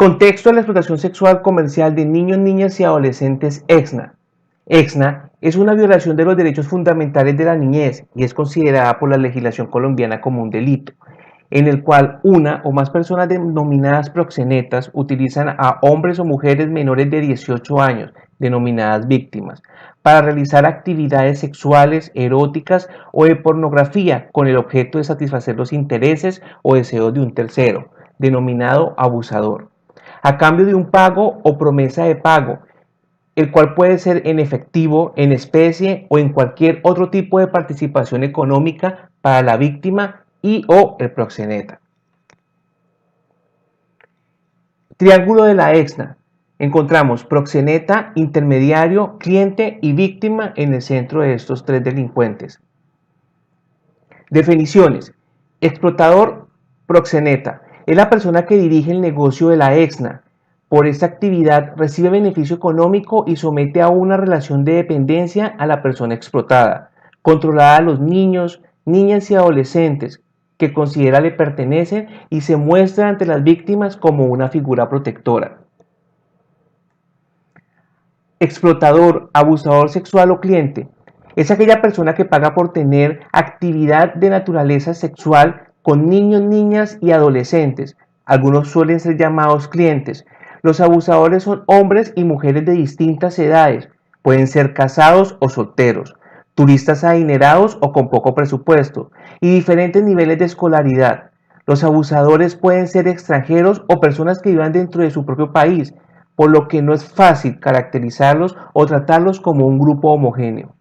Contexto de la explotación sexual comercial de niños, niñas y adolescentes EXNA. EXNA es una violación de los derechos fundamentales de la niñez y es considerada por la legislación colombiana como un delito, en el cual una o más personas denominadas proxenetas utilizan a hombres o mujeres menores de 18 años, denominadas víctimas, para realizar actividades sexuales, eróticas o de pornografía con el objeto de satisfacer los intereses o deseos de un tercero, denominado abusador, a cambio de un pago o promesa de pago, el cual puede ser en efectivo, en especie o en cualquier otro tipo de participación económica para la víctima y o el proxeneta. Triángulo de la EXNA. Encontramos proxeneta, intermediario, cliente y víctima en el centro de estos tres delincuentes. Definiciones. Explotador, proxeneta. Es la persona que dirige el negocio de la EXNA. Por esta actividad recibe beneficio económico y somete a una relación de dependencia a la persona explotada, controlada a los niños, niñas y adolescentes que considera le pertenecen y se muestra ante las víctimas como una figura protectora. Explotador, abusador sexual o cliente es aquella persona que paga por tener actividad de naturaleza sexual con niños, niñas y adolescentes. Algunos suelen ser llamados clientes. Los abusadores son hombres y mujeres de distintas edades. Pueden ser casados o solteros, turistas adinerados o con poco presupuesto, y diferentes niveles de escolaridad. Los abusadores pueden ser extranjeros o personas que vivan dentro de su propio país, por lo que no es fácil caracterizarlos o tratarlos como un grupo homogéneo.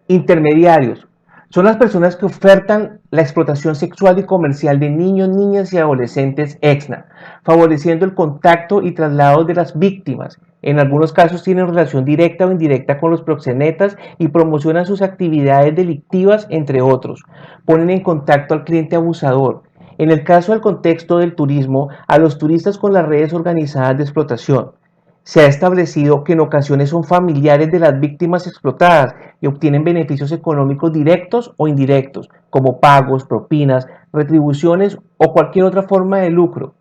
Intermediarios. Son las personas que ofertan la explotación sexual y comercial de niños, niñas y adolescentes EXNA, favoreciendo el contacto y traslado de las víctimas. En algunos casos tienen relación directa o indirecta con los proxenetas y promocionan sus actividades delictivas, entre otros. Ponen en contacto al cliente abusador. En el caso del contexto del turismo, a los turistas con las redes organizadas de explotación. Se ha establecido que en ocasiones son familiares de las víctimas explotadas y obtienen beneficios económicos directos o indirectos, como pagos, propinas, retribuciones o cualquier otra forma de lucro.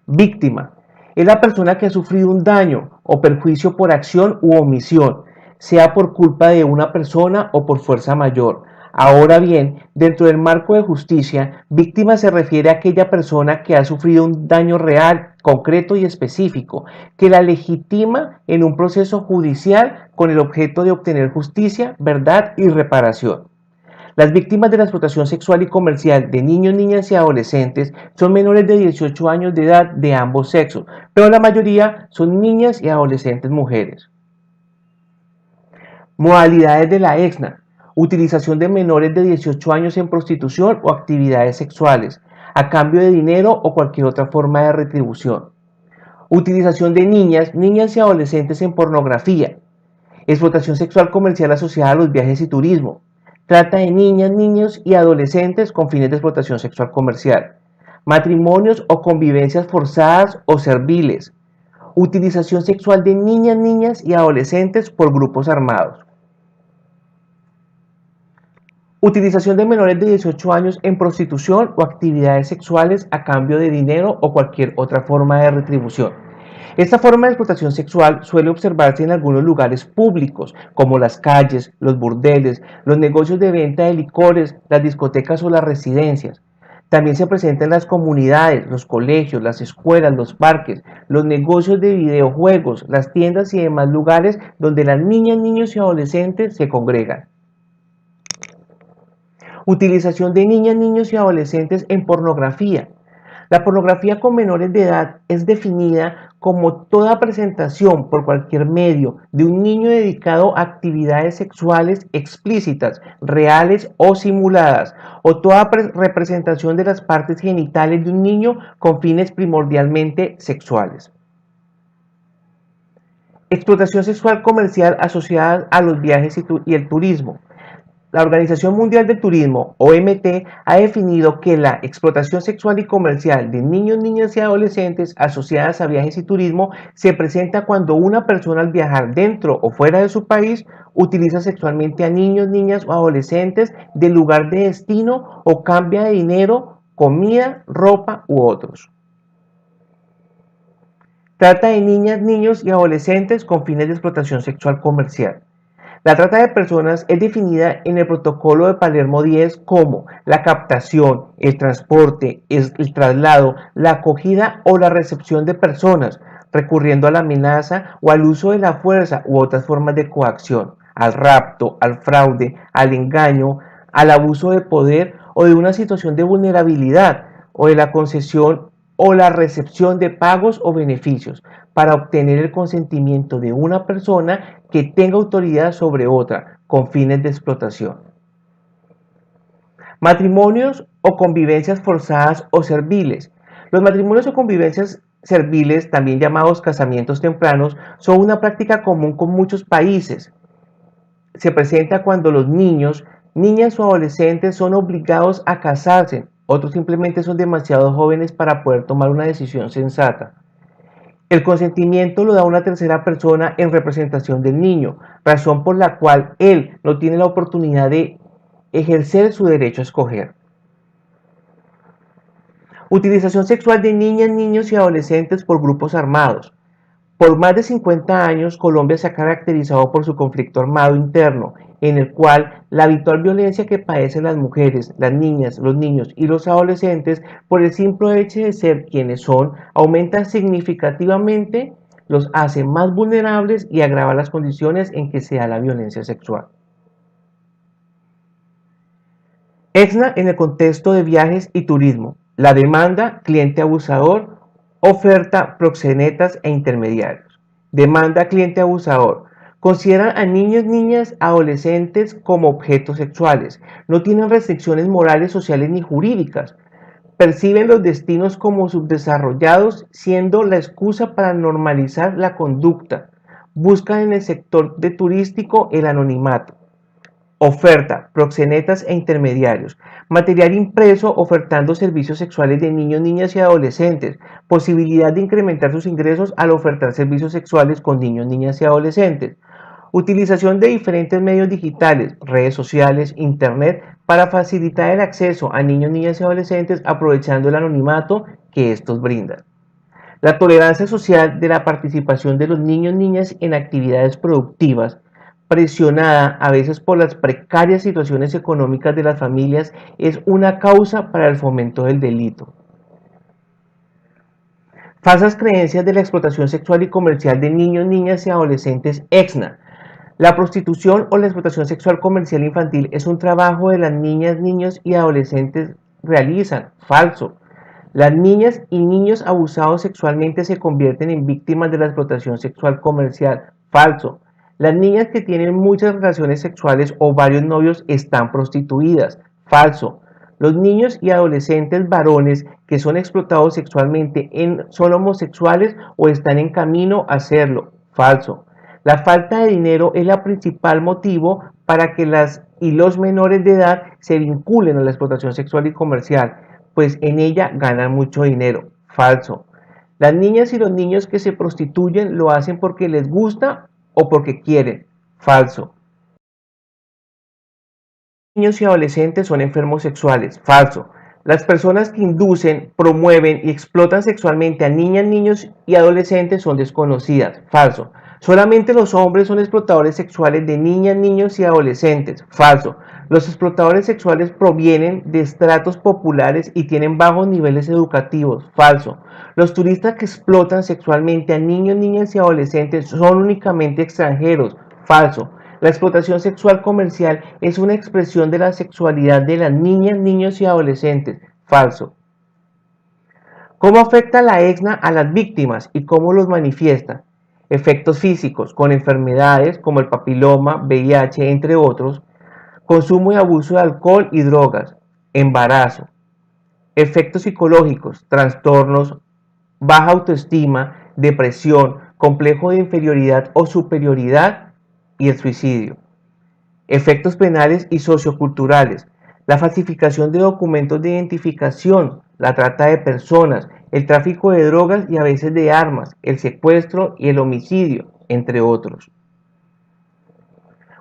Víctima es la persona que ha sufrido un daño o perjuicio por acción u omisión, sea por culpa de una persona o por fuerza mayor. Ahora bien, dentro del marco de justicia, víctima se refiere a aquella persona que ha sufrido un daño real, concreto y específico, que la legitima en un proceso judicial con el objeto de obtener justicia, verdad y reparación. Las víctimas de la explotación sexual y comercial de niños, niñas y adolescentes son menores de 18 años de edad de ambos sexos, pero la mayoría son niñas y adolescentes mujeres. Modalidades de la EXNA. Utilización de menores de 18 años en prostitución o actividades sexuales, a cambio de dinero o cualquier otra forma de retribución. Utilización de niñas, niñas y adolescentes en pornografía. Explotación sexual comercial asociada a los viajes y turismo. Trata de niñas, niños y adolescentes con fines de explotación sexual comercial. Matrimonios o convivencias forzadas o serviles. Utilización sexual de niñas, niñas y adolescentes por grupos armados. Utilización de menores de 18 años en prostitución o actividades sexuales a cambio de dinero o cualquier otra forma de retribución. Esta forma de explotación sexual suele observarse en algunos lugares públicos, como las calles, los burdeles, los negocios de venta de licores, las discotecas o las residencias. También se presenta en las comunidades, los colegios, las escuelas, los parques, los negocios de videojuegos, las tiendas y demás lugares donde las niñas, niños y adolescentes se congregan. Utilización de niñas, niños y adolescentes en pornografía. La pornografía con menores de edad es definida como toda presentación por cualquier medio de un niño dedicado a actividades sexuales explícitas, reales o simuladas, o toda representación de las partes genitales de un niño con fines primordialmente sexuales. Explotación sexual comercial asociada a los viajes y el turismo. La Organización Mundial del Turismo, OMT, ha definido que la explotación sexual y comercial de niños, niñas y adolescentes asociadas a viajes y turismo se presenta cuando una persona al viajar dentro o fuera de su país utiliza sexualmente a niños, niñas o adolescentes del lugar de destino o cambia de dinero comida, ropa u otros. Trata de niñas, niños y adolescentes con fines de explotación sexual comercial. La trata de personas es definida en el Protocolo de Palermo 10 como la captación, el transporte, el traslado, la acogida o la recepción de personas, recurriendo a la amenaza o al uso de la fuerza u otras formas de coacción, al rapto, al fraude, al engaño, al abuso de poder o de una situación de vulnerabilidad o de la concesión o la recepción de pagos o beneficios para obtener el consentimiento de una persona que tenga autoridad sobre otra con fines de explotación. Matrimonios o convivencias forzadas o serviles. Los matrimonios o convivencias serviles, también llamados casamientos tempranos, son una práctica común con muchos países. Se presenta cuando los niños, niñas o adolescentes son obligados a casarse, otros simplemente son demasiado jóvenes para poder tomar una decisión sensata. El consentimiento lo da una tercera persona en representación del niño, razón por la cual él no tiene la oportunidad de ejercer su derecho a escoger. Utilización sexual de niñas, niños y adolescentes por grupos armados. Por más de 50 años, Colombia se ha caracterizado por su conflicto armado interno, en el cual la habitual violencia que padecen las mujeres, las niñas, los niños y los adolescentes por el simple hecho de ser quienes son, aumenta significativamente, los hace más vulnerables y agrava las condiciones en que se da la violencia sexual. EXNA en el contexto de viajes y turismo. La demanda, cliente abusador, oferta, proxenetas e intermediarios. Demanda, cliente abusador. Consideran a niños, niñas, adolescentes como objetos sexuales. No tienen restricciones morales, sociales ni jurídicas. Perciben los destinos como subdesarrollados, siendo la excusa para normalizar la conducta. Buscan en el sector de turístico el anonimato. Oferta, proxenetas e intermediarios. Material impreso ofertando servicios sexuales de niños, niñas y adolescentes. Posibilidad de incrementar sus ingresos al ofertar servicios sexuales con niños, niñas y adolescentes. Utilización de diferentes medios digitales, redes sociales, internet, para facilitar el acceso a niños, niñas y adolescentes aprovechando el anonimato que estos brindan. La tolerancia social de la participación de los niños, niñas en actividades productivas, presionada a veces por las precarias situaciones económicas de las familias, es una causa para el fomento del delito. Falsas creencias de la explotación sexual y comercial de niños, niñas y adolescentes EXNA. La prostitución o la explotación sexual comercial infantil es un trabajo de las niñas, niños y adolescentes realizan. Falso. Las niñas y niños abusados sexualmente se convierten en víctimas de la explotación sexual comercial. Falso. Las niñas que tienen muchas relaciones sexuales o varios novios están prostituidas. Falso. Los niños y adolescentes varones que son explotados sexualmente son homosexuales o están en camino a hacerlo. Falso. La falta de dinero es el principal motivo para que las y los menores de edad se vinculen a la explotación sexual y comercial, pues en ella ganan mucho dinero. Falso. Las niñas y los niños que se prostituyen lo hacen porque les gusta o porque quieren. Falso. Niños y adolescentes son enfermos sexuales. Falso. Las personas que inducen, promueven y explotan sexualmente a niñas, niños y adolescentes son desconocidas. Falso. Solamente los hombres son explotadores sexuales de niñas, niños y adolescentes. Falso. Los explotadores sexuales provienen de estratos populares y tienen bajos niveles educativos. Falso. Los turistas que explotan sexualmente a niños, niñas y adolescentes son únicamente extranjeros. Falso. La explotación sexual comercial es una expresión de la sexualidad de las niñas, niños y adolescentes. Falso. ¿Cómo afecta la EXNA a las víctimas y cómo los manifiesta? Efectos físicos, con enfermedades como el papiloma, VIH, entre otros. Consumo y abuso de alcohol y drogas. Embarazo. Efectos psicológicos, trastornos, baja autoestima, depresión, complejo de inferioridad o superioridad y el suicidio. Efectos penales y socioculturales, la falsificación de documentos de identificación, la trata de personas, el tráfico de drogas y a veces de armas, el secuestro y el homicidio, entre otros.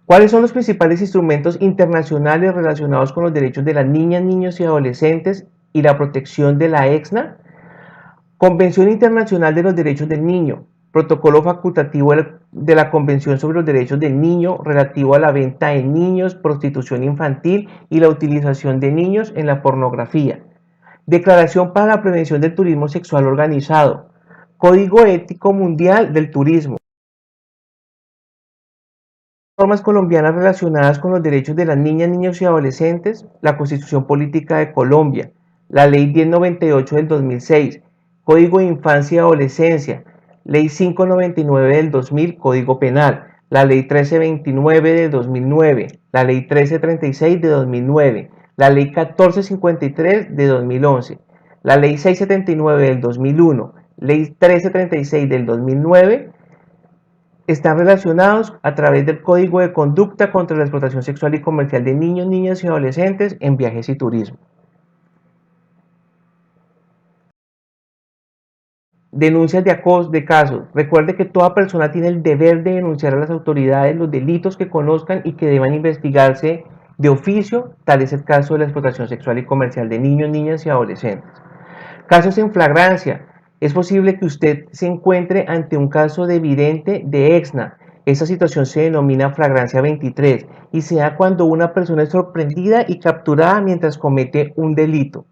¿Cuáles son los principales instrumentos internacionales relacionados con los derechos de las niñas, niños y adolescentes y la protección de la EXNA. Convención Internacional de los Derechos del Niño. Protocolo facultativo de la Convención sobre los Derechos del Niño relativo a la venta de niños, prostitución infantil y la utilización de niños en la pornografía. Declaración para la Prevención del Turismo Sexual Organizado. Código Ético Mundial del Turismo. Normas colombianas relacionadas con los derechos de las niñas, niños y adolescentes, la Constitución Política de Colombia, la Ley 1098 del 2006, Código de Infancia y Adolescencia, Ley 599 del 2000, Código Penal, la Ley 1329 del 2009, la Ley 1336 de 2009, la Ley 1453 de 2011, la Ley 679 del 2001, Ley 1336 del 2009, están relacionados a través del Código de Conducta contra la Explotación Sexual y Comercial de Niños, Niñas y Adolescentes en Viajes y Turismo. Denuncias de casos. Recuerde que toda persona tiene el deber de denunciar a las autoridades los delitos que conozcan y que deban investigarse de oficio, tal es el caso de la explotación sexual y comercial de niños, niñas y adolescentes. Casos en flagrancia. Es posible que usted se encuentre ante un caso de evidente de EXNA. Esta situación se denomina flagrancia 23 y se da cuando una persona es sorprendida y capturada mientras comete un delito.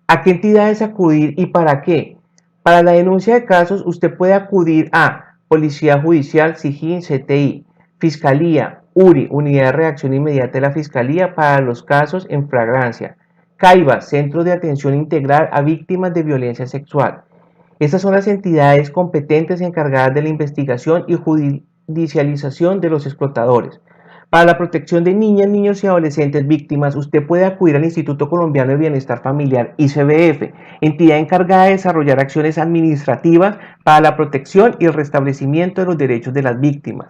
¿A qué entidades acudir y para qué? Para la denuncia de casos, usted puede acudir a Policía Judicial, SIJIN, CTI, Fiscalía, URI, Unidad de Reacción Inmediata de la Fiscalía para los casos en flagrancia, CAIVA, Centro de Atención Integral a Víctimas de Violencia Sexual. Estas son las entidades competentes encargadas de la investigación y judicialización de los explotadores. Para la protección de niñas, niños y adolescentes víctimas, usted puede acudir al Instituto Colombiano de Bienestar Familiar, ICBF, entidad encargada de desarrollar acciones administrativas para la protección y el restablecimiento de los derechos de las víctimas.